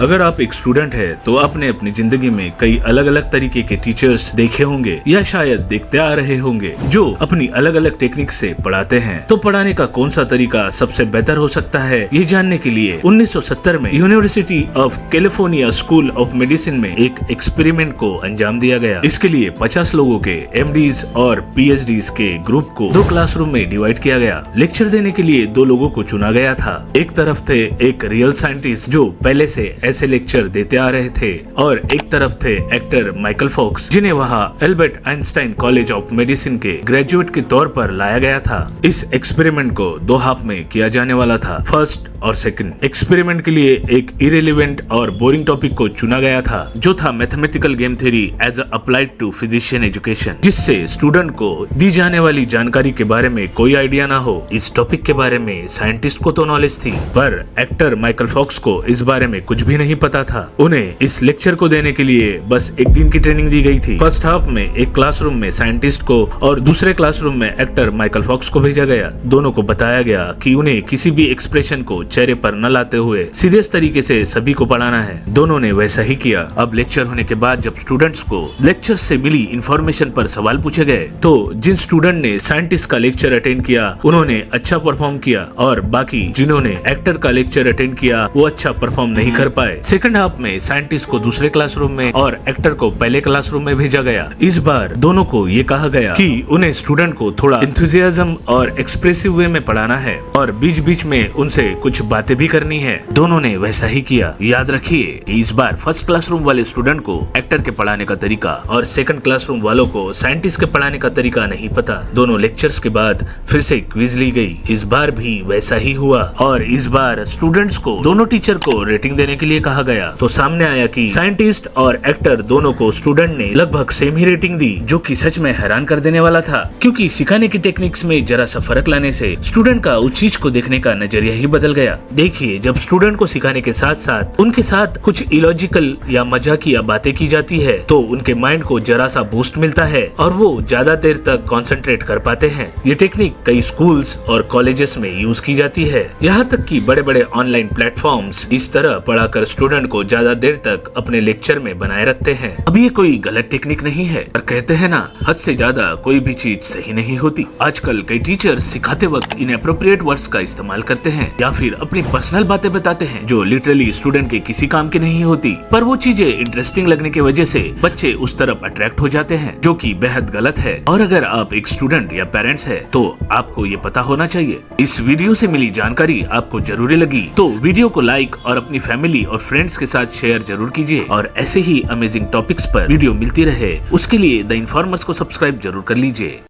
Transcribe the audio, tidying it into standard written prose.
अगर आप एक स्टूडेंट है तो आपने अपनी जिंदगी में कई अलग अलग तरीके के टीचर्स देखे होंगे या शायद देखते आ रहे होंगे जो अपनी अलग अलग टेक्निक से पढ़ाते हैं। तो पढ़ाने का कौन सा तरीका सबसे बेहतर हो सकता है, ये जानने के लिए 1970 में university of California school of medicine में एक एक्सपेरिमेंट को अंजाम दिया गया। इसके लिए 50 लोगों के एमडीज और पीएचडीज के ग्रुप को 2 क्लासरूम में डिवाइड किया गया। लेक्चर देने के लिए 2 लोगों को चुना गया था। एक तरफ थे एक रियल साइंटिस्ट जो पहले से ऐसे लेक्चर देते आ रहे थे और एक तरफ थे एक्टर माइकल फॉक्स जिन्हें वहाँ Albert Einstein college of medicine के ग्रेजुएट के तौर पर लाया गया था। इस एक्सपेरिमेंट को 2 हाफ में किया जाने वाला था, फर्स्ट और सेकंड। एक्सपेरिमेंट के लिए एक इरेलीवेंट और बोरिंग टॉपिक को चुना गया था जो था mathematical game theory as applied to physician education, जिससे स्टूडेंट को दी जाने वाली जानकारी के बारे में कोई आइडिया ना हो। इस टॉपिक के बारे में साइंटिस्ट को तो नॉलेज थी पर एक्टर माइकल फॉक्स को इस बारे में कुछ भी नहीं पता था। उन्हें इस लेक्चर को देने के लिए बस एक दिन की ट्रेनिंग दी गई थी। फर्स्ट हाफ में एक क्लासरूम में साइंटिस्ट को और दूसरे क्लासरूम में एक्टर माइकल फॉक्स को भेजा गया। दोनों को बताया गया कि उन्हें किसी भी एक्सप्रेशन को चेहरे पर न लाते हुए सीरियस तरीके से सभी को पढ़ाना है। दोनों ने वैसा ही किया। अब लेक्चर होने के बाद जब स्टूडेंट्स को लेक्चर से मिली इंफॉर्मेशन पर सवाल पूछे गए तो जिन स्टूडेंट ने साइंटिस्ट का लेक्चर अटेंड किया उन्होंने अच्छा परफॉर्म किया और बाकी जिन्होंने एक्टर का लेक्चर अटेंड किया वो अच्छा परफॉर्म नहीं कर पाए। सेकंड हाफ में साइंटिस्ट को दूसरे क्लासरूम में और एक्टर को पहले क्लासरूम में भेजा गया। इस बार दोनों को ये कहा गया कि उन्हें स्टूडेंट को थोड़ा एंथुसियाज्म और एक्सप्रेसिव वे में पढ़ाना है और बीच बीच में उनसे कुछ बातें भी करनी है। दोनों ने वैसा ही किया। याद रखिए कि इस बार फर्स्ट क्लासरूम वाले स्टूडेंट को एक्टर के पढ़ाने का तरीका और सेकंड क्लासरूम वालों को साइंटिस्ट के पढ़ाने का तरीका नहीं पता। दोनों लेक्चर्स के बाद फिर से क्विज ली गई। इस बार भी वैसा ही हुआ और इस बार स्टूडेंट्स को दोनों टीचर को रेटिंग देने के लिए कहा गया। तो सामने आया कि साइंटिस्ट और एक्टर दोनों को स्टूडेंट ने लगभग सेम ही रेटिंग दी, जो कि सच में हैरान कर देने वाला था क्योंकि सिखाने की टेक्निक्स में जरा सा फर्क लाने से स्टूडेंट का उस चीज को देखने का नजरिया ही बदल गया। देखिए, जब स्टूडेंट को सिखाने के साथ साथ उनके साथ कुछ इलॉजिकल या मजाकिया बातें की जाती है तो उनके माइंड को जरा सा बूस्ट मिलता है और वो ज्यादा देर तक कंसंट्रेट कर पाते हैं। ये टेक्निक कई स्कूल्स और कॉलेजेस में यूज की जाती है। यहाँ तक कि बड़े बड़े ऑनलाइन प्लेटफॉर्म्स इस तरह पढ़ाकर स्टूडेंट को ज्यादा देर तक अपने लेक्चर में बनाए रखते हैं। अब ये कोई गलत टेक्निक नहीं है पर कहते हैं ना, हद से ज्यादा कोई भी चीज सही नहीं होती। आजकल कई टीचर्स सिखाते वक्त इनएप्रोप्रिएट वर्ड्स का इस्तेमाल करते हैं या फिर अपनी पर्सनल बातें बताते हैं जो लिटरली स्टूडेंट के किसी काम की नहीं होती, पर वो चीजें इंटरेस्टिंग लगने की वजह से बच्चे उस तरफ अट्रैक्ट हो जाते हैं, जो कि बेहद गलत है। और अगर आप एक स्टूडेंट या पेरेंट्स है तो आपको ये पता होना चाहिए। इस वीडियो से मिली जानकारी आपको जरूरी लगी तो वीडियो को लाइक और अपनी फैमिली और फ्रेंड्स के साथ शेयर जरूर कीजिए और ऐसे ही अमेजिंग टॉपिक्स पर वीडियो मिलती रहे उसके लिए द इन्फॉर्मर्स को सब्सक्राइब जरूर कर लीजिए।